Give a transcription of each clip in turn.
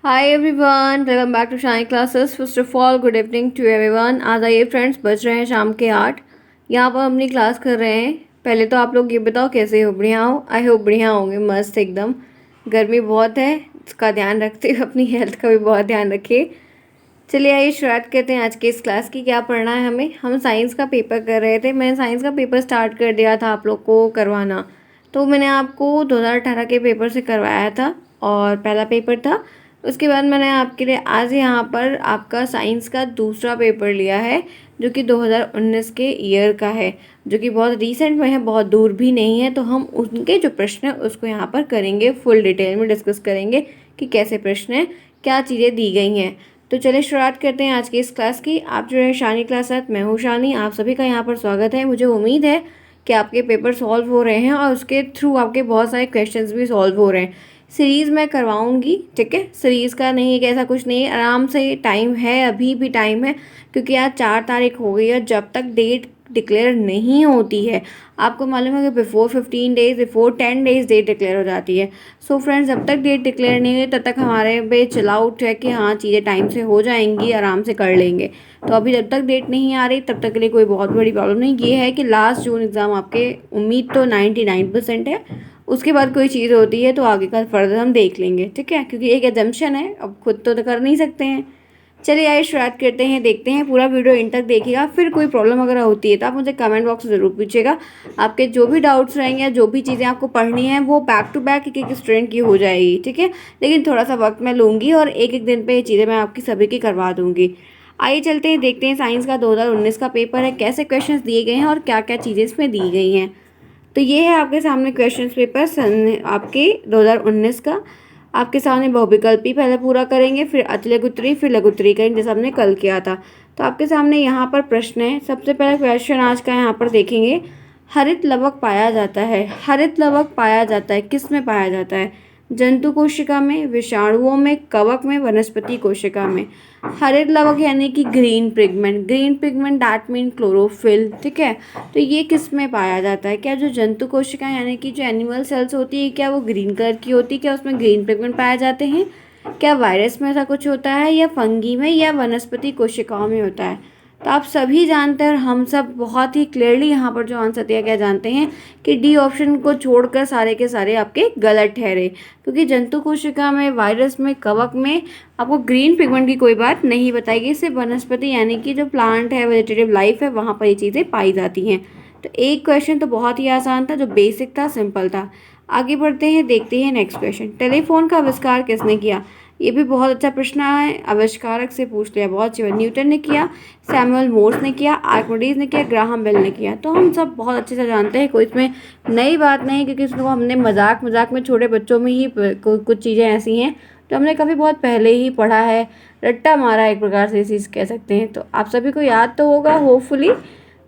Hi everyone, welcome back to shine classes. First of all good evening to everyone. आज आइए friends, बज रहे हैं शाम के 8। यहाँ पर हम अपनी क्लास कर रहे हैं। पहले तो आप लोग ये बताओ कैसे हो? बढ़िया हो? आई होप बढ़िया होंगे, मस्त एकदम। गर्मी बहुत है, इसका ध्यान रखते हुए अपनी हेल्थ का भी बहुत ध्यान रखिए। चलिए आइए शुरुआत करते हैं आज की इस क्लास की। क्या पढ़ना है हमें? हम साइंस का पेपर कर रहे थे। मैंने साइंस का पेपर स्टार्ट कर दिया था आप लोग को करवाना। तो मैंने आपको 2018 के पेपर से करवाया था और पहला पेपर था। उसके बाद मैंने आपके लिए आज यहाँ पर आपका साइंस का दूसरा पेपर लिया है, जो कि 2019 के ईयर का है, जो कि बहुत रीसेंट में है, बहुत दूर भी नहीं है। तो हम उनके जो प्रश्न हैं उसको यहाँ पर करेंगे, फुल डिटेल में डिस्कस करेंगे कि कैसे प्रश्न हैं, क्या चीज़ें दी गई हैं। तो चलिए शुरुआत करते हैं आज की इस क्लास की। आप जो है शानी क्लास है, मैं हूँ शानी, आप सभी का यहाँ पर स्वागत है। मुझे उम्मीद है कि आपके पेपर सॉल्व हो रहे हैं और उसके थ्रू आपके बहुत सारे क्वेश्चंस भी सॉल्व हो रहे हैं। सीरीज़ मैं करवाऊंगी, ठीक है? सीरीज़ का नहीं है कि ऐसा कुछ नहीं है, आराम से टाइम है, अभी भी टाइम है, क्योंकि आज 4 तारीख हो गई है। जब तक डेट डिक्लेयर नहीं होती है, आपको मालूम है कि before 15 days, before 10 days date declare हो जाती है। सो फ्रेंड्स, जब तक डेट डिक्लेयर नहीं हुई तब तक हमारे पे चिल आउट है कि हाँ चीज़ें टाइम से हो जाएंगी, आराम से कर लेंगे। तो अभी जब तक डेट नहीं आ रही तब तक के लिए कोई बहुत बड़ी प्रॉब्लम नहीं। ये है कि लास्ट जून एग्ज़ाम आपके, उम्मीद तो 99% है। उसके बाद कोई चीज़ होती है तो आगे का फर्दर हम देख लेंगे, ठीक है? क्योंकि एक एजम्पशन है, अब खुद तो कर नहीं सकते हैं। चलिए आइए शुरुआत करते हैं, देखते हैं। पूरा वीडियो इन तक देखिएगा। फिर कोई प्रॉब्लम अगर होती है तो आप मुझे कमेंट बॉक्स में ज़रूर पूछिएगा। आपके जो भी डाउट्स रहेंगे या जो भी चीज़ें आपको पढ़नी है वो बैक टू बैक एक एक स्टूडेंट की हो जाएगी, ठीक है? लेकिन थोड़ा सा वक्त मैं लूँगी और एक एक दिन पर ये चीज़ें मैं आपकी सभी की करवा दूँगी। आइए चलते हैं, देखते हैं साइंस का 2019 का पेपर है, कैसे क्वेश्चंस दिए गए हैं और क्या क्या चीज़ें इसमें दी गई हैं। तो ये है आपके सामने क्वेश्चन पेपर सन आपके 2019 का। आपके सामने बहुविकल्पी पहले पूरा करेंगे, फिर अति लघु उत्तरीय, फिर लघु उत्तरीय करेंगे, जैसा हमने कल किया था। तो आपके सामने यहाँ पर प्रश्न है। सबसे पहला क्वेश्चन आज का यहाँ पर देखेंगे। हरित लवक पाया जाता है, हरित लवक पाया जाता है, किस में पाया जाता है? जंतु कोशिका में, विषाणुओं में, कवक में, वनस्पति कोशिका में। हरित लवक यानी कि green pigment, green pigment that mean chlorophyll, ठीक है? तो ये किस में पाया जाता है? क्या जो जंतु कोशिका यानी कि जो एनिमल सेल्स होती है, क्या वो ग्रीन कलर की होती है? क्या उसमें ग्रीन पिगमेंट पाए जाते हैं? क्या वायरस में ऐसा कुछ होता है, या फंगी में, या वनस्पति कोशिकाओं में होता है? तो आप सभी जानते हैं और हम सब बहुत ही क्लियरली यहाँ पर जो आंसर दिया गया जानते हैं कि डी ऑप्शन को छोड़कर सारे के सारे आपके गलत ठहरे, क्योंकि जंतु कोशिका में, वायरस में, कवक में आपको ग्रीन पिगमेंट की कोई बात नहीं बताएगी। सिर्फ वनस्पति यानी कि जो प्लांट है, वेजिटेटिव लाइफ है, वहाँ पर ये चीज़ें पाई जाती हैं। तो एक क्वेश्चन तो बहुत ही आसान था, जो बेसिक था, सिंपल था। आगे बढ़ते हैं, देखते हैं नेक्स्ट क्वेश्चन। टेलीफोन का आविष्कार किसने किया? ये भी बहुत अच्छा प्रश्न है, आविष्कारक से पूछ लिया, बहुत अच्छी बात। न्यूटन ने किया, सैमुअल मोर्स ने किया, आर्किमिडीज ने किया, ग्राहम बेल ने किया। तो हम सब बहुत अच्छे से जानते हैं, कोई इसमें नई बात नहीं, क्योंकि इसको हमने मजाक मजाक में छोटे बच्चों में ही कुछ चीज़ें ऐसी हैं तो हमने कभी बहुत पहले ही पढ़ा है, रट्टा मारा एक प्रकार से इस चीज़ कह सकते हैं। तो आप सभी को याद तो होगा होपफुली।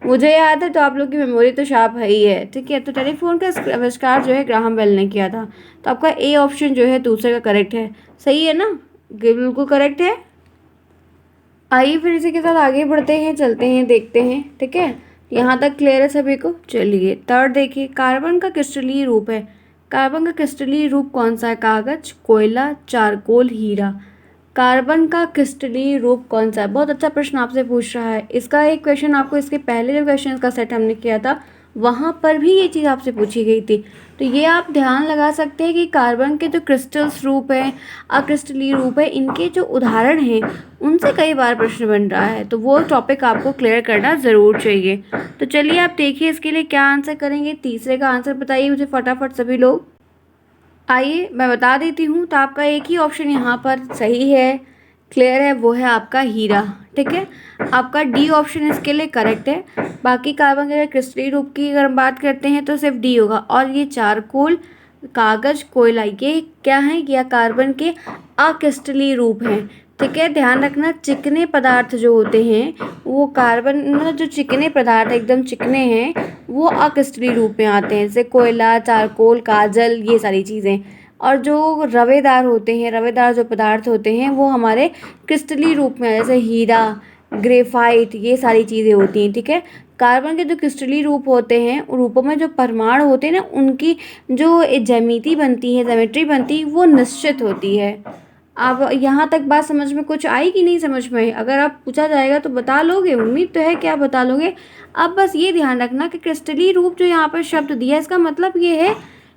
मुझे याद है तो आप लोग की मेमोरी तो शार्प है ही है, ठीक है? तो टेलीफोन का आविष्कार जो है ग्राहम बेल ने किया था। तो आपका ए ऑप्शन जो है दूसरे का करेक्ट है। सही है ना? बिल्कुल करेक्ट है। आइए फिर इसी के साथ आगे बढ़ते हैं, चलते हैं, देखते हैं, ठीक है? यहाँ तक क्लियर है सभी को? चलिए थर्ड देखिए। कार्बन का क्रिस्टलीय रूप है, कार्बन का क्रिस्टलीय रूप कौन सा है? कागज, कोयला, चारकोल, हीरा। कार्बन का क्रिस्टलीय रूप कौन सा है? बहुत अच्छा प्रश्न आपसे पूछ रहा है। इसका एक क्वेश्चन आपको इसके पहले जो क्वेश्चन का सेट हमने किया था वहाँ पर भी ये चीज़ आपसे पूछी गई थी। तो ये आप ध्यान लगा सकते हैं कि कार्बन के जो क्रिस्टल्स रूप है, अक्रिस्टलीय रूप है, इनके जो उदाहरण हैं उनसे कई बार प्रश्न बन रहा है। तो वो टॉपिक आपको क्लियर करना ज़रूर चाहिए। तो चलिए आप देखिए इसके लिए क्या आंसर करेंगे। तीसरे का आंसर बताइए मुझे फटाफट सभी लोग। आइए मैं बता देती हूँ। तो आपका एक ही ऑप्शन यहाँ पर सही है, क्लियर है, वो है आपका हीरा, ठीक है? आपका डी ऑप्शन इसके लिए करेक्ट है। बाकी कार्बन के क्रिस्टलीय रूप की अगर हम बात करते हैं तो सिर्फ डी होगा। और ये चारकोल, कागज, कोयला, ये क्या है? या कार्बन के अक्रिस्टलीय रूप हैं, ठीक है? ध्यान रखना, चिकने पदार्थ जो होते हैं वो कार्बन, मतलब जो चिकने पदार्थ एकदम चिकने हैं वो अक्रिस्टलीय रूप में आते हैं, जैसे कोयला, चारकोल, काजल, ये सारी चीज़ें। और जो रवेदार होते हैं, रवेदार जो पदार्थ होते हैं वो हमारे क्रिस्टलीय रूप में, जैसे हीरा, ग्रेफाइट, ये सारी चीज़ें होती हैं, ठीक है? कार्बन के जो क्रिस्टलीय रूप होते हैं उन रूपों में जो परमाणु होते हैं ना, उनकी जो ज्यामिति बनती है, ज्योमेट्री बनती है, वो निश्चित होती है। अब यहाँ तक बात समझ में कुछ आई कि नहीं समझ में आई? अगर आप पूछा जाएगा तो बता लोगे, उम्मीद तो है कि आप बता लोगे। अब बस ये ध्यान रखना कि क्रिस्टलीय रूप जो यहाँ पर शब्द दिया है, इसका मतलब ये है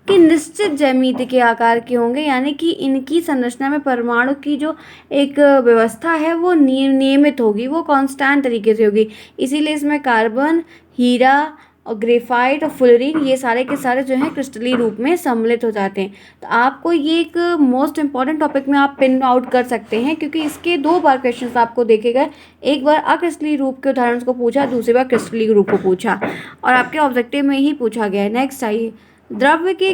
कि निश्चित ज्यामिति के आकार के होंगे, यानी कि इनकी संरचना में परमाणु की जो एक व्यवस्था है वो नियमित होगी, वो कांस्टेंट तरीके से होगी। इसीलिए इसमें कार्बन, हीरा और ग्रेफाइट और फुलरीन ये सारे के सारे जो हैं क्रिस्टलीय रूप में सम्मिलित हो जाते हैं। तो आपको ये एक मोस्ट इंपॉर्टेंट टॉपिक में आप पिन आउट कर सकते हैं, क्योंकि इसके 2 बार क्वेश्चन आपको देखे गए। एक बार अक्रिस्टलीय रूप के उदाहरण को पूछा, दूसरी बार क्रिस्टलीय रूप को पूछा और आपके ऑब्जेक्टिव में ही पूछा गया है। नेक्स्ट आइए, द्रव्य के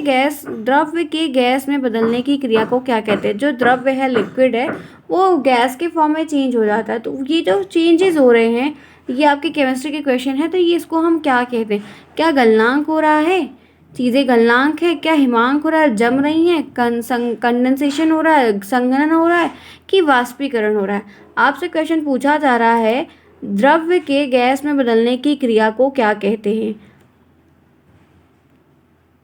गैस में बदलने की क्रिया को क्या कहते हैं? जो द्रव्य है, लिक्विड है, वो गैस के फॉर्म में चेंज हो जाता है। तो ये जो चेंजेस हो रहे हैं, ये आपके केमिस्ट्री के क्वेश्चन है, तो ये इसको हम क्या कहते हैं? क्या गलनांक हो रहा है? चीज़ें गलनांक है? क्या हिमांक हो रहा है, जम रही हैं, कंडेंसेशन हो रहा है, संघनन हो रहा है, कि वाष्पीकरण हो रहा है? आपसे क्वेश्चन पूछा जा रहा है, द्रव्य के गैस में बदलने की क्रिया को क्या कहते हैं?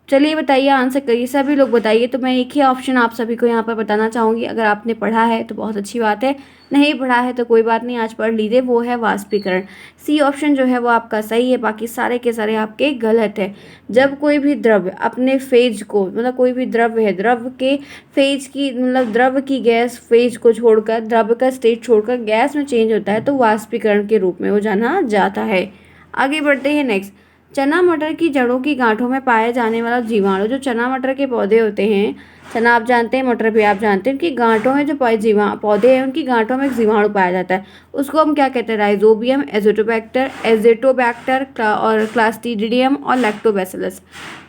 चलिए बताइए, आंसर करिए, सभी लोग बताइए। तो मैं एक ही ऑप्शन आप सभी को यहाँ पर बताना चाहूँगी। अगर आपने पढ़ा है तो बहुत अच्छी बात है, नहीं पढ़ा है तो कोई बात नहीं, आज पढ़ लीजिए। वो है वाष्पीकरण। सी ऑप्शन जो है वो आपका सही है, बाकी सारे के सारे आपके गलत है। जब कोई भी द्रव्य अपने फेज को, मतलब कोई भी द्रव्य है, द्रव्य के फेज की, मतलब द्रव्य की गैस फेज को छोड़कर, द्रव्य का स्टेट छोड़कर गैस में चेंज होता है, तो वाष्पीकरण के रूप में वो जाना जाता है। आगे बढ़ते हैं। नेक्स्ट, चना मटर की जड़ों की गांठों में पाए जाने वाला जीवाणु। जो चना मटर के पौधे होते हैं, चना आप जानते हैं, मटर भी आप जानते हैं, उनकी गांठों में जो पौधे हैं, उनकी गांठों में एक जीवाणु पाया जाता है, उसको हम क्या कहते हैं? राइजोबियम, एजोटोबैक्टर और क्लास्ट्रीडियम और लैक्टोबैसिलस।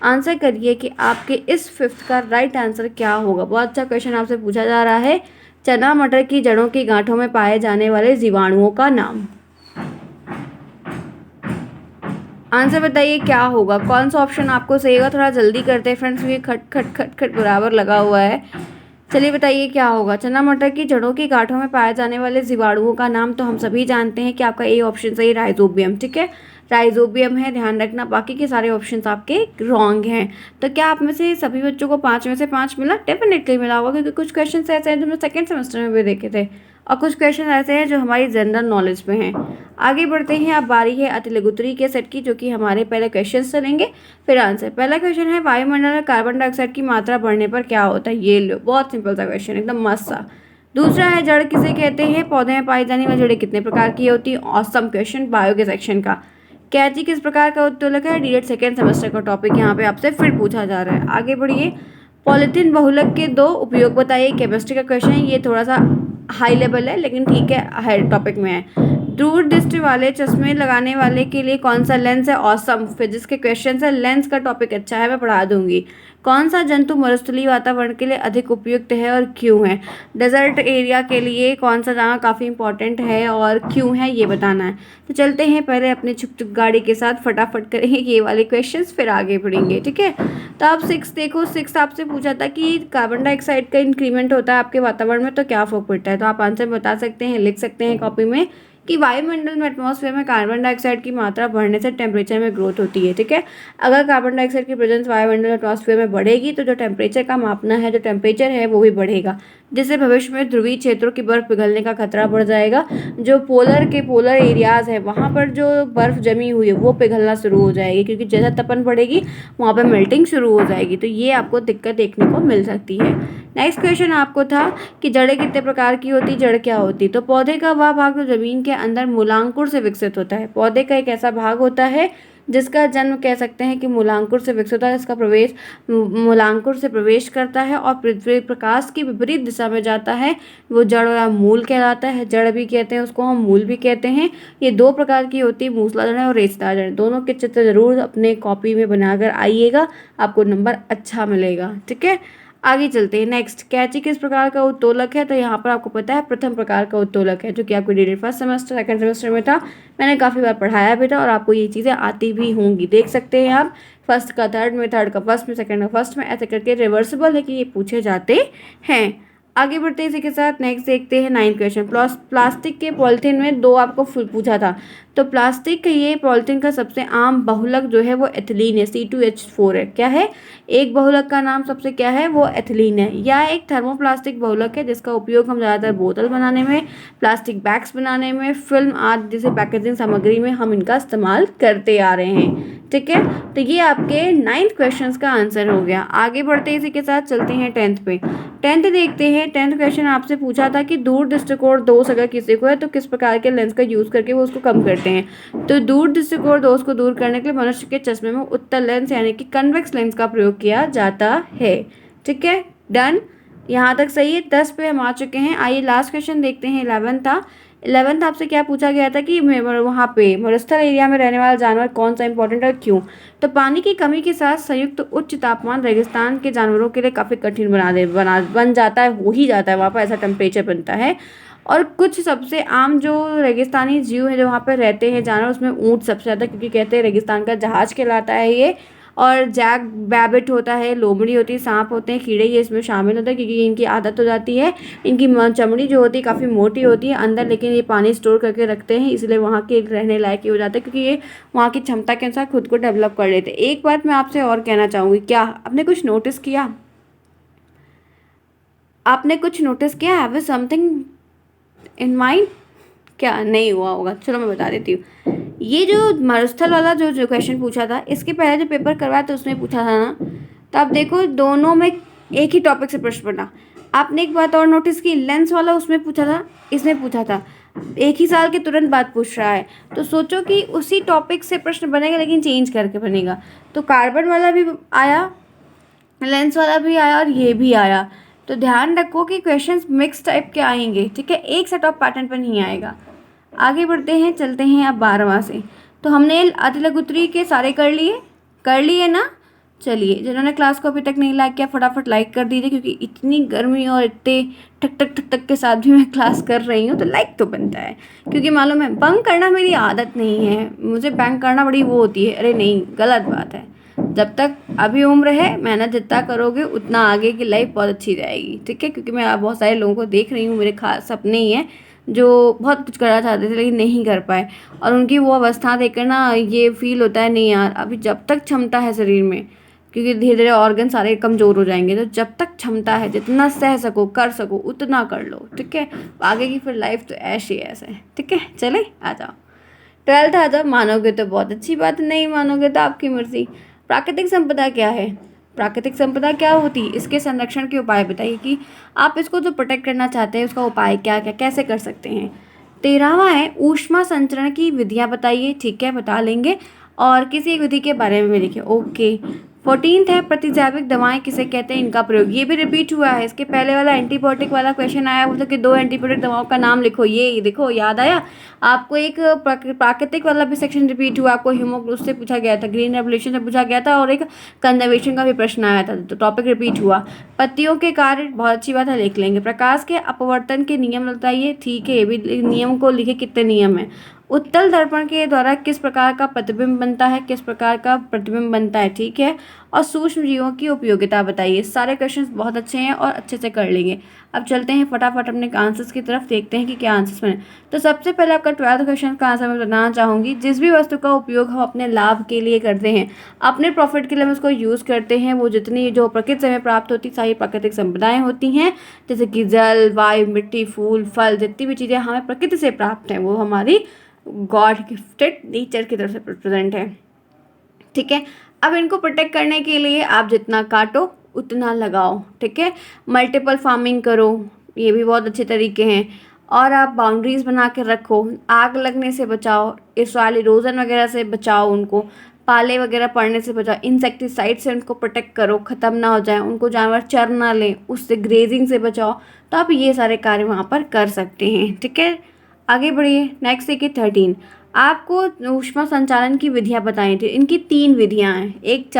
आंसर करिए कि आपके इस 5th का राइट आंसर क्या होगा। बहुत अच्छा क्वेश्चन आपसे पूछा जा रहा है, चना मटर की जड़ों की गांठों में पाए जाने वाले जीवाणुओं का नाम। आंसर बताइए क्या होगा, कौन सा ऑप्शन आपको सही होगा? थोड़ा जल्दी करते हैं फ्रेंड्स, ये खट खट खट खट बराबर लगा हुआ है। चलिए बताइए क्या होगा। चना मटर की जड़ों की गांठों में पाए जाने वाले जीवाणुओं का नाम तो हम सभी जानते हैं कि आपका ए ऑप्शन सही, राइजोबियम। ठीक है, राइजोबियम है, ध्यान रखना। बाकी के सारे ऑप्शंस आपके रॉन्ग हैं। तो क्या आप में से सभी बच्चों को 5 में से 5 मिला? डेफिनेटली मिला होगा, क्योंकि कुछ क्वेश्चन ऐसे हैं जो हमने 2nd सेमेस्टर में भी देखे थे और कुछ क्वेश्चन ऐसे हैं जो हमारी जनरल नॉलेज में हैं। आगे बढ़ते हैं। अब बारी है अति लघुत्तरी के सेट की, जो कि हमारे पहले क्वेश्चन चलेंगे फिर आंसर। पहला क्वेश्चन है, वायुमंडल में कार्बन डाइऑक्साइड की मात्रा बढ़ने पर क्या होता है? ये लो, बहुत सिंपल सा क्वेश्चन, एकदम मस्त सा। दूसरा है, जड़ किसे कहते हैं? पौधे में पाई जाने वाली जड़ें कितने प्रकार की होती है? ऑसम क्वेश्चन, बायो के सेक्शन का। कैंची किस प्रकार का उत्तोलक है? डीएड 2nd सेमेस्टर का टॉपिक यहाँ पे आपसे फिर पूछा जा रहा है। आगे बढ़िए। पॉलीथीन बहुलक के 2 उपयोग बताइए। केमिस्ट्री का क्वेश्चन है, ये थोड़ा सा हाई लेवल है लेकिन ठीक है, हाई टॉपिक में है। दूर दृष्टि वाले चश्मे लगाने वाले के लिए कौन सा लेंस है? ऑसम, फिजिक्स के क्वेश्चन है, लेंस का टॉपिक अच्छा है, मैं पढ़ा दूंगी। कौन सा जंतु मरुस्थलीय वातावरण के लिए अधिक उपयुक्त है और क्यों है? डेजर्ट एरिया के लिए कौन सा जगह काफ़ी इंपॉर्टेंट है और क्यों है, ये बताना है। तो चलते हैं पहले अपने छुक छुक गाड़ी के साथ, फटाफट करेंगे ये वाले क्वेश्चंस, फिर आगे बढ़ेंगे। ठीक है, तो आप 6 देखो। 6 आपसे पूछा था कि कार्बन डाइऑक्साइड का इंक्रीमेंट होता है आपके वातावरण में तो क्या फर्क पड़ता है? तो आप आंसर बता सकते हैं, लिख सकते हैं कॉपी में कि वायुमंडल में, एटमॉस्फेयर में कार्बन डाइऑक्साइड की मात्रा बढ़ने से टेम्परेचर में ग्रोथ होती है। ठीक है, अगर कार्बन डाइऑक्साइड की प्रेजेंस वायुमंडल एटमॉस्फेयर में बढ़ेगी तो जो टेम्परेचर का मापना है, जो टेम्परेचर है वो भी बढ़ेगा, जिससे भविष्य में ध्रुवीय क्षेत्रों की बर्फ पिघलने का खतरा बढ़ जाएगा। जो पोलर एरियाज है वहाँ पर जो बर्फ जमी हुई है वो पिघलना शुरू हो जाएगी, क्योंकि जैसा तपन बढ़ेगी वहाँ पर मेल्टिंग शुरू हो जाएगी। तो ये आपको दिक्कत देखने को मिल सकती है। नेक्स्ट क्वेश्चन आपको था कि जड़ें कितने प्रकार की होती, जड़ क्या होती? तो पौधे का वह भाग जो जमीन के अंदर मूलांकुर से विकसित होता है। पौधे का एक ऐसा भाग होता है जिसका जन्म कह सकते हैं कि मूलांकुर से विकसित होता है, इसका प्रवेश मूलांकुर से प्रवेश करता है और पृथ्वी प्रकाश की विपरीत दिशा में जाता है, वो जड़ या मूल कहलाता है। जड़ भी कहते हैं उसको, हम मूल भी कहते हैं। ये 2 प्रकार की होती है, मूसलाधार और रेशेदार जड़। दोनों के चित्र जरूर अपने कॉपी में बनाकर आइएगा, आपको नंबर अच्छा मिलेगा। ठीक है, आगे चलते हैं। नेक्स्ट, कैंची किस प्रकार का उत्तोलक है? तो यहाँ पर आपको पता है प्रथम प्रकार का उत्तोलक है, जो कि आपको DEd 1st semester 2nd semester में था, मैंने काफ़ी बार पढ़ाया भी था और आपको ये चीज़ें आती भी होंगी। देख सकते हैं आप, 1st का 3rd में, 3rd का 1st में, 2nd का 1st में, ऐसे करके रिवर्सिबल है कि ये पूछे जाते हैं। आगे बढ़ते हैं इसी के साथ। नेक्स्ट देखते हैं 9th क्वेश्चन। प्लास्टिक के पॉलिथीन में दो आपको पूछा था। तो प्लास्टिक के ये पॉलिथीन का सबसे आम बहुलक जो है वो एथिलीन है, C2H4 है। क्या है? एक बहुलक का नाम सबसे क्या है? वो एथिलीन है। यह एक थर्मोप्लास्टिक बहुलक है जिसका उपयोग हम ज़्यादातर बोतल बनाने में, प्लास्टिक बैग्स बनाने में, फिल्म आदि जैसे पैकेजिंग सामग्री में हम इनका इस्तेमाल करते आ रहे हैं। ठीक है, तो ये आपके 9th क्वेश्चन का आंसर हो गया। आगे बढ़ते हैं इसी के साथ, चलते हैं 10th पे। 10th देखते हैं। 10th क्वेश्चन आपसे पूछा था कि दूर दृष्टिकोण दोष अगर किसी को है तो किस प्रकार के लेंस का यूज करके वो उसको कम करते हैं। तो दूर दृष्टिकोण दोष को दूर करने के लिए मनुष्य के चश्मे में उत्तल लेंस यानी कि कन्वेक्स लेंस का प्रयोग किया जाता है। ठीक है, डन, यहाँ तक सही है। 10 पे हम आ चुके हैं। आइए लास्ट क्वेश्चन देखते हैं। 11 था। 11th आपसे क्या पूछा गया था कि वहाँ पे मरुस्थल एरिया में रहने वाला जानवर कौन सा इंपॉर्टेंट है, क्यों? तो पानी की कमी के साथ संयुक्त उच्च तापमान रेगिस्तान के जानवरों के लिए काफ़ी कठिन बन जाता है, हो ही जाता है, वहाँ पर ऐसा टेम्परेचर बनता है। और कुछ सबसे आम जो रेगिस्तानी जीव है जो वहाँ पर रहते हैं जानवर, उसमें ऊँट सबसे ज़्यादा, क्योंकि कहते हैं रेगिस्तान का जहाज कहलाता है ये। और जैक बैबिट होता है, लोमड़ी होती है, सांप होते हैं, कीड़े, ये इसमें शामिल होता है क्योंकि इनकी आदत हो जाती है। इनकी चमड़ी जो होती है काफ़ी मोटी होती है अंदर, लेकिन ये पानी स्टोर करके रखते हैं, इसलिए वहाँ के रहने लायक ही हो जाते हैं क्योंकि ये वहाँ की क्षमता के अनुसार खुद को डेवलप कर लेते हैं। एक बात मैं आपसे और कहना चाहूँगी, क्या आपने कुछ नोटिस किया? आपने कुछ नोटिस किया? Have you something in mind? क्या नहीं हुआ होगा, चलो मैं बता देती हूँ। ये जो मरुस्थल वाला जो क्वेश्चन पूछा था, इसके पहले जो पेपर करवाया था उसमें पूछा था ना, तो आप देखो दोनों में एक ही टॉपिक से प्रश्न बना। आपने एक बात और नोटिस की, लेंस वाला उसमें पूछा था, इसमें पूछा था, एक ही साल के तुरंत बाद पूछ रहा है। तो सोचो कि उसी टॉपिक से प्रश्न बनेगा लेकिन चेंज करके बनेगा। तो कार्बन वाला भी आया, लेंस वाला भी आया और ये भी आया। तो ध्यान रखो कि क्वेश्चंस मिक्स टाइप के आएंगे। ठीक है, एक सेट ऑफ पैटर्न पर नहीं आएगा। आगे बढ़ते हैं, चलते हैं अब 12वां से। तो हमने अति लघुत्तरी के सारे कर लिए ना। चलिए, जिन्होंने क्लास को अभी तक नहीं लाइक किया फटाफट लाइक कर दीजिए, क्योंकि इतनी गर्मी और इतने ठक ठक ठक ठक के साथ भी मैं क्लास कर रही हूँ तो लाइक तो बनता है। क्योंकि मालूम है बंक करना मेरी आदत नहीं है, मुझे बैंक करना बड़ी वो होती है। अरे नहीं, गलत बात है। जब तक अभी उम्र है, मेहनत जितना करोगे उतना आगे की लाइफ बहुत अच्छी जाएगी। ठीक है, क्योंकि मैं बहुत सारे लोगों को देख रही हूँ, मेरे खास सपने ही हैं जो बहुत कुछ करना चाहते थे लेकिन नहीं कर पाए, और उनकी वो अवस्था देखकर ना ये फील होता है नहीं यार, अभी जब तक क्षमता है शरीर में, क्योंकि धीरे धीरे ऑर्गन सारे कमज़ोर हो जाएंगे, तो जब तक क्षमता है जितना सह सको कर सको उतना कर लो। ठीक है, आगे की फिर लाइफ तो ऐश ही ऐसे है। ठीक है, चले आ जाओ 12th आ जाओ। मानोगे तो बहुत अच्छी बात, नहीं मानोगे तो आपकी मर्जी। प्राकृतिक संपदा क्या है? प्राकृतिक संपदा क्या होती है? इसके संरक्षण के उपाय बताइए कि आप इसको जो प्रोटेक्ट करना चाहते हैं उसका उपाय क्या क्या कैसे कर सकते हैं। 13वां है ऊष्मा संचरण की विधियां बताइए। ठीक है, बता लेंगे, और किसी एक विधि के बारे में लिखिए। ओके। 14th है प्रतिजैविक दवाएं किसे कहते हैं, इनका प्रयोग। ये भी रिपीट हुआ है, इसके पहले वाला एंटीबायोटिक वाला क्वेश्चन आया वो था कि 2 एंटीबायोटिक दवाओं का नाम लिखो। ये देखो याद आया आपको। एक प्राकृतिक वाला भी सेक्शन रिपीट हुआ, आपको उससे पूछा गया था, ग्रीन रेवोल्यूशन से पूछा गया था, और एक कंजर्वेशन का भी प्रश्न आया था, तो टॉपिक रिपीट हुआ। पत्तियों के कार्य बहुत अच्छी बात है, लिख लेंगे। प्रकाश के अपवर्तन के नियम बताइए। ठीक है, ये भी नियम को लिखे, कितने नियम है। उत्तल दर्पण के द्वारा किस प्रकार का प्रतिबिंब बनता है, किस प्रकार का प्रतिबिंब बनता है। ठीक है, और सूक्ष्म जीवों की उपयोगिता बताइए। सारे क्वेश्चंस बहुत अच्छे हैं और अच्छे से कर लेंगे। अब चलते हैं फटाफट अपने आंसर्स की तरफ, देखते हैं कि क्या आंसर्स बने। तो सबसे पहले आपका 12th क्वेश्चन का आंसर मैं बताना चाहूँगी। जिस भी वस्तु का उपयोग हम अपने लाभ के लिए करते हैं, अपने प्रॉफिट के लिए हम उसको यूज़ करते हैं, वो जितनी जो प्रकृति से हमें प्राप्त होती सारी प्राकृतिक संपदाएँ होती हैं, जैसे कि जल, वायु, मिट्टी, फूल, फल, जितनी भी चीज़ें हमें प्रकृति से प्राप्त हैं वो हमारी गॉड गिफ्टेड नेचर की तरफ से प्रेजेंट है। ठीक है, अब इनको प्रोटेक्ट करने के लिए आप जितना काटो उतना लगाओ। ठीक है, मल्टीपल फार्मिंग करो, ये भी बहुत अच्छे तरीके हैं। और आप बाउंड्रीज बना के रखो, आग लगने से बचाओ, सॉइल इरोजन वगैरह से बचाओ, उनको पाले वगैरह पड़ने से बचाओ, इंसेक्टिसाइड से उनको प्रोटेक्ट करो, ख़त्म ना हो जाए, उनको जानवर चर ना लें, उससे ग्रेजिंग से बचाओ। तो आप ये सारे कार्य वहाँ पर कर सकते हैं। ठीक है, आगे बढ़िए। नेक्स्ट देखिए 13, आपको ऊष्मा संचालन की विधियां बताई थी। इनकी 3 विधियां हैं। एक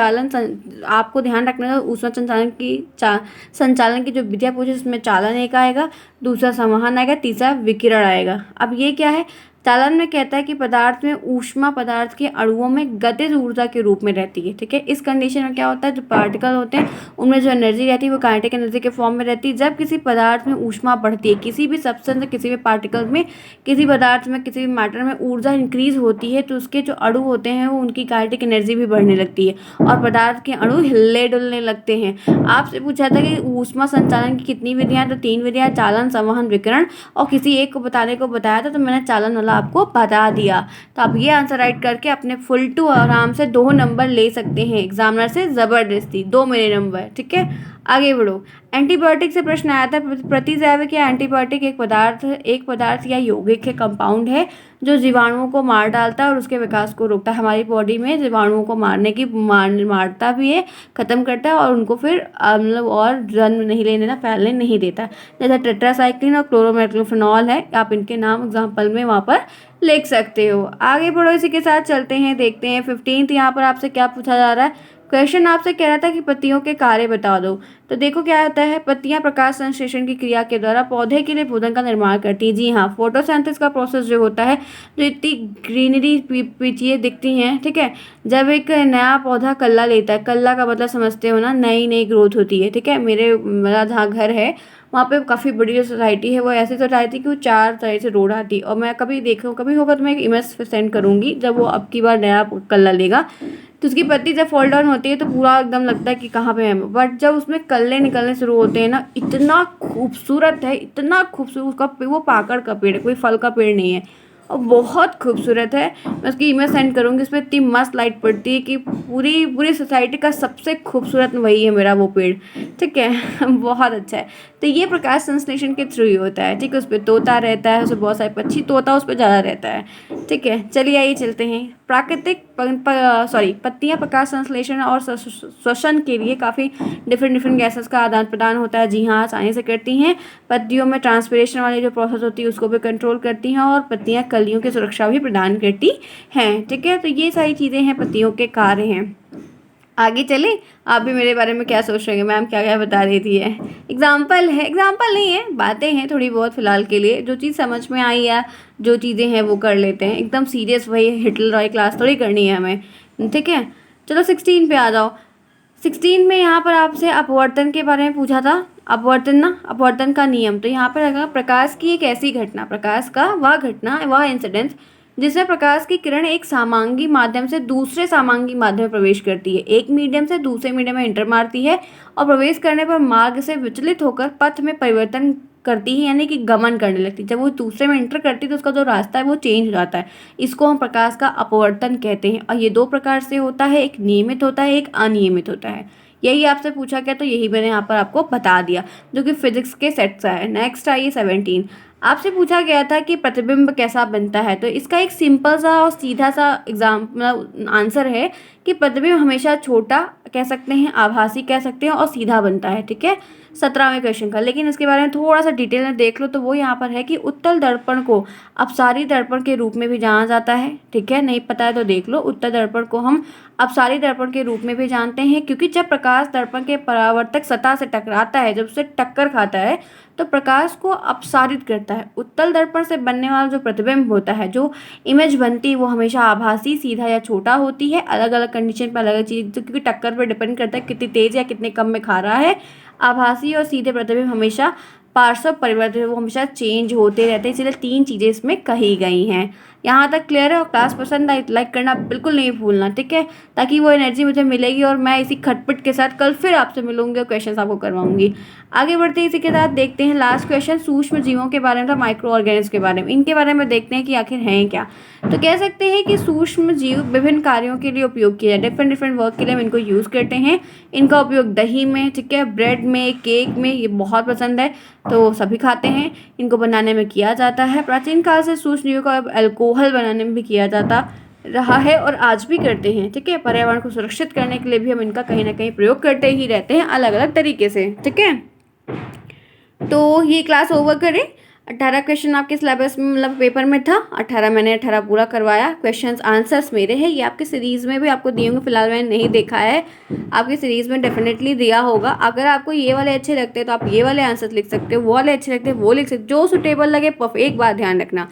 आपको ध्यान रखना है ऊष्मा संचालन की जो विधियां पूछी उसमें चालन एक आएगा, दूसरा संवहन आएगा, तीसरा विकिरण आएगा। अब ये क्या है, चालन में कहता है कि पदार्थ में ऊष्मा पदार्थ के अणुओं में गतिज ऊर्जा के रूप में रहती है, ठीक है। इस कंडीशन में क्या होता है, जो पार्टिकल होते हैं उनमें जो एनर्जी रहती है वो काइनेटिक एनर्जी के फॉर्म में रहती है। जब किसी पदार्थ में ऊष्मा बढ़ती है, किसी भी सब्सटेंस, किसी भी पार्टिकल में, किसी पदार्थ में, किसी भी मैटर में ऊर्जा इंक्रीज होती है तो उसके जो अणु होते हैं वो उनकी काइनेटिक एनर्जी भी बढ़ने लगती है और पदार्थ के अणु हिलने डुलने लगते हैं। आपसे पूछा था कि ऊष्मा संचालन की कितनी विधियां, तो 3 विधियां, चालन, संवहन, विकिरण, और किसी एक को बताने को बताया था तो मैंने चालन वाला आपको बता दिया। तो आप ये आंसर राइट करके अपने फुल टू आराम से 2 नंबर ले सकते हैं एग्जामिनर से, ज़बरदस्ती 2 मेरे नंबर, ठीक है। आगे बढ़ो। एंटीबायोटिक से प्रश्न आया था, प्रतिजैविक या एंटीबायोटिक एक पदार्थ या यौगिक कंपाउंड है जो जीवाणुओं को मार डालता है और उसके विकास को रोकता है। हमारी बॉडी में जीवाणुओं को मारता भी है, ख़त्म करता है और उनको फिर मतलब और जन्म नहीं लेने देना, फैलने नहीं देता। जैसे टेट्रासाइक्लिन और क्लोरोमेथ्रोफेनॉल है, आप इनके नाम एग्जाम्पल में वहाँ पर लिख सकते हो। आगे बढ़ो, इसी के साथ चलते हैं, देखते हैं 15th यहाँ पर आपसे क्या पूछा जा रहा है। क्वेश्चन आपसे कह रहा था कि पत्तियों के कार्य बता दो। तो देखो क्या होता है, पत्तियां प्रकाश संश्लेषण की क्रिया के द्वारा पौधे के लिए भोजन का निर्माण करती है। जी हाँ, फोटोसिंथेसिस का प्रोसेस जो होता है, जो इतनी ग्रीनरी पीछे दिखती हैं, ठीक है। जब एक नया पौधा कल्ला लेता है, कल्ला का मतलब समझते हो ना, नई ग्रोथ होती है, ठीक है। मेरा जहाँ घर है वहाँ पे काफ़ी बड़ी जो सोसाइटी है वो ऐसी सोसाइटी कि वो 4 तरह से रोड आती है, और मैं कभी होगा तो मैं एक इमेज सेंड करूँगी जब वो अब की बार नया कल्ला लेगा तो उसकी पत्ती जब फॉल डाउन होती है तो पूरा एकदम लगता है कि कहाँ पे है, बट जब उसमें कल्ले निकलने शुरू होते हैं ना, इतना खूबसूरत है, इतना खूबसूरत। उसका वो पाकड़ का पेड़ है, कोई फल का पेड़ नहीं है, और बहुत खूबसूरत है। मैं उसकी इमेज सेंड करूँगी, उस पर इतनी मस्त लाइट पड़ती है कि पूरी सोसाइटी का सबसे खूबसूरत वही है मेरा वो पेड़, ठीक है। बहुत अच्छा है। तो ये प्रकाश संश्लेषण के थ्रू ही होता है, ठीक है। उस पर तोता रहता है, उस पर बहुत सारे पक्षी, तोता उस पर ज़्यादा रहता है, ठीक है। चलिए आइए चलते हैं। पत्तियां प्रकाश संश्लेषण और श्वसन के लिए काफ़ी डिफरेंट गैसेस का आदान प्रदान होता है। जी हाँ, आसानी से करती हैं। पत्तियों में ट्रांसपिरेशन वाली जो प्रोसेस होती है उसको भी कंट्रोल करती हैं, और पत्तियां कलियों की सुरक्षा भी प्रदान करती हैं, ठीक है। तो ये सारी चीज़ें हैं, पत्तियों के कार्य हैं। आगे चले, आप भी मेरे बारे में क्या सोच रहे हैं, मैम क्या क्या बता रही थी। एग्जाम्पल नहीं है, बातें हैं थोड़ी बहुत फ़िलहाल के लिए, जो चीज़ समझ में आई या जो चीज़ें हैं वो कर लेते हैं। एकदम सीरियस वही हिटलर वाली क्लास थोड़ी करनी है हमें, ठीक है। चलो 16 पे आ जाओ। 16 में यहाँ पर आपसे अपवर्तन के बारे में पूछा था। अपवर्तन का नियम। तो यहाँ पर अगर प्रकाश की एक ऐसी घटना, प्रकाश का वह इंसिडेंस जिसमें प्रकाश की किरण एक समांगी माध्यम से दूसरे समांगी माध्यम में प्रवेश करती है, एक मीडियम से दूसरे मीडियम में इंटर मारती है और प्रवेश करने पर मार्ग से विचलित होकर पथ में परिवर्तन करती है, यानी कि गमन करने लगती है। जब वो दूसरे में इंटर करती है तो उसका जो रास्ता है वो चेंज हो जाता है। इसको हम प्रकाश का अपवर्तन कहते हैं, और ये 2 प्रकार से होता है, एक नियमित होता है, एक अनियमित होता है। यही आपसे पूछा गया तो यही मैंने यहाँ पर आपको बता दिया, जो कि फिजिक्स के सेट से है। नेक्स्ट आइए 17। आपसे पूछा गया था कि प्रतिबिंब कैसा बनता है। तो इसका एक सिंपल सा और सीधा सा मतलब आंसर है कि प्रतिबिंब हमेशा छोटा कह सकते हैं, आभासी कह सकते हैं, और सीधा बनता है, ठीक है। 17वें क्वेश्चन का, लेकिन इसके बारे में थोड़ा सा डिटेल में देख लो तो वो यहाँ पर है कि उत्तल दर्पण को अपसारी दर्पण के रूप में भी जाना जाता है, ठीक है। नहीं पता है तो देख लो। उत्तल दर्पण को हम अपसारी दर्पण के रूप में भी जानते हैं, क्योंकि जब प्रकाश दर्पण के परावर्तक सतह से टकराता है, जब उससे टक्कर खाता है तो प्रकाश को अपसारित करता है। उत्तल दर्पण से बनने वाला जो प्रतिबिंब होता है, जो इमेज बनती है, वो हमेशा आभासी, सीधा या छोटा होती है। अलग अलग कंडीशन पर अलग अलग चीज़, क्योंकि टक्कर पर डिपेंड करता है कितनी तेज़ या कितने कम में खा रहा है। आभासी और सीधे प्रतिबिंब हमेशा पार्श्व परिवर्तन, वो हमेशा चेंज होते रहते हैं, इसलिए 3 चीज़ें इसमें कही गई हैं। यहाँ तक क्लियर है। और क्लास पसंद आई लाइक करना बिल्कुल नहीं भूलना, ठीक है, ताकि वो एनर्जी मुझे मिलेगी और मैं इसी खटपट के साथ कल फिर आपसे मिलूंगी और क्वेश्चन आपको करवाऊंगी। आगे बढ़ते हैं, इसी के साथ देखते हैं लास्ट क्वेश्चन, सूक्ष्म जीवों के बारे में था, माइक्रो ऑर्गेनिज्म के बारे में। इनके बारे में देखते हैं कि आखिर हैं क्या। तो कह सकते हैं कि सूक्ष्म जीव विभिन्न कार्यों के लिए उपयोग किया जाए, डिफरेंट वर्क के लिए हम इनको यूज़ करते हैं। इनका उपयोग दही में, ठीक है, ब्रेड में, केक में, ये बहुत पसंद है तो सभी खाते हैं। इनको बनाने में किया जाता है। प्राचीन काल से सूक्ष्म जीवों का अल्कोहल बनाने में भी किया जाता रहा है और आज भी करते हैं, ठीक है। पर्यावरण को सुरक्षित करने के लिए भी हम इनका कहीं ना कहीं प्रयोग करते ही रहते हैं, अलग अलग तरीके से, ठीक है। तो ये क्लास ओवर करें। 18 क्वेश्चन आपके सिलेबस में मतलब पेपर में था, 18 मैंने 18 पूरा करवाया। क्वेश्चंस आंसर्स मेरे हैं, ये आपके सीरीज़ में भी आपको दिए होंगे, फिलहाल मैंने नहीं देखा है, आपकी सीरीज़ में डेफिनेटली दिया होगा। अगर आपको ये वाले अच्छे लगते हैं तो आप ये वाले आंसर्स लिख सकते हो, वो वाले अच्छे लगते हैं वो लिख सकते हो, जो सुटेबल लगे। एक बात ध्यान रखना,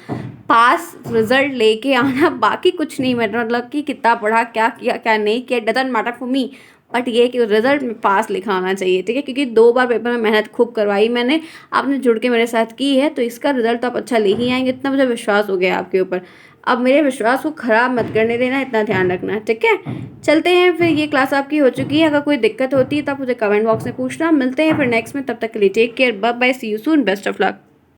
पास रिजल्ट लेके आना, बाकी कुछ नहीं मैटर, मतलब कि कितना पढ़ा, क्या किया, क्या नहीं किया, doesn't matter for me, but ये कि रिजल्ट में पास लिखा आना चाहिए, ठीक है। क्योंकि 2 बार पेपर में मेहनत खूब करवाई मैंने, आपने जुड़ के मेरे साथ की है, तो इसका रिजल्ट तो आप अच्छा ले ही आएंगे, इतना मुझे विश्वास हो गया आपके ऊपर। अब मेरे विश्वास को ख़राब मत करने देना, इतना ध्यान रखना, ठीक है। चलते हैं फिर, ये क्लास आपकी हो चुकी है, अगर कोई दिक्कत होती है तो आप मुझे कमेंट बॉक्स में पूछना। मिलते हैं फिर नेक्स्ट में, तब तक के लिए take care, bye bye, see you soon, best of luck.